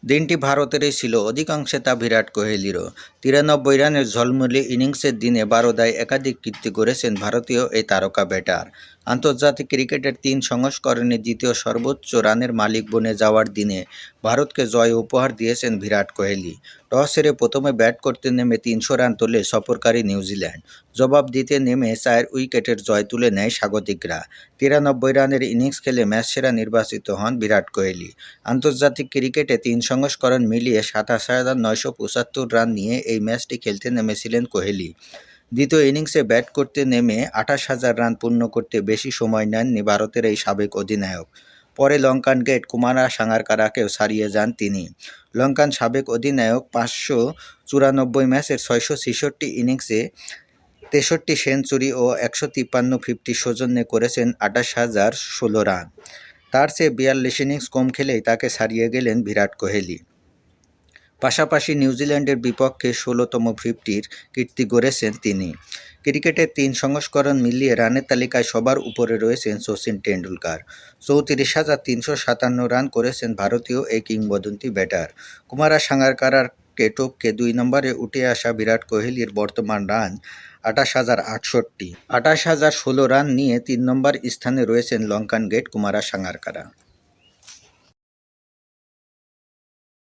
দিনটি ভারতেরই ছিল, অধিকাংশে তা বিরাট কোহলিরও। 93 রানের ঝলমলে ইনিংসের দিনে বারোদায় একাধিক কীর্তি গড়েছেন ভারতীয় এই তারকা ব্যাটার। আন্তর্জাতিক ক্রিকেটের 3 সংস্করণে দ্বিতীয় সর্বোচ্চ রানের মালিক বনে যাওয়ার দিনে ভারতকে জয় উপহার দিয়েছেন বিরাট কোহলি। টস হেরে প্রথমে ব্যাট করতে নেমে 300 রান তোলে সফরকারী নিউজিল্যান্ড। জবাব দিতে নেমে 4 উইকেটের জয় তুলে নেয় স্বাগতিকরা। 93 রানের ইনিংস খেলে ম্যাচ সেরা নির্বাচিত হন বিরাট কোহলি। আন্তর্জাতিক ক্রিকেটে 3 সংস্করণ মিলিয়ে 27,975 রান নিয়ে এই ম্যাচটি খেলতে নেমেছিলেন কোহলি। দ্বিতীয় ইনিংসে ব্যাট করতে নেমে 28,000 রান পূর্ণ করতে বেশি সময় নেননি ভারতের এই সাবেক অধিনায়ক। পরে লঙ্কান গ্রেট কুমারা সাঙ্গাকারাকেও ছাড়িয়ে যান তিনি। লঙ্কান সাবেক অধিনায়ক 594 ম্যাচের 666 ইনিংসে 63 সেঞ্চুরি ও 153 ফিফটি সৌজন্যে করেছেন 28,016 রান। তার চেয়ে 42 ইনিংস কম খেলেই তাকে ছাড়িয়ে গেলেন বিরাট কোহলি। পাশাপাশি নিউজিল্যান্ডের বিপক্ষে 16তম ফিফটির কীর্তি গড়েছেন তিনি। ক্রিকেটের 3 সংস্করণ মিলিয়ে রানের তালিকায় সবার উপরে রয়েছেন শচীন টেন্ডুলকার। 34,357 রান করেছেন ভারতীয় এই কিংবদন্তি ব্যাটার। কুমারা সাঙ্গাকারাকে টপকে 2 নম্বরে উঠে আসা বিরাট কোহলির বর্তমান রান 28,068। 28,016 রান নিয়ে 3 নম্বর স্থানে রয়েছেন লঙ্কান গ্রেট কুমারা সাঙ্গাকারা।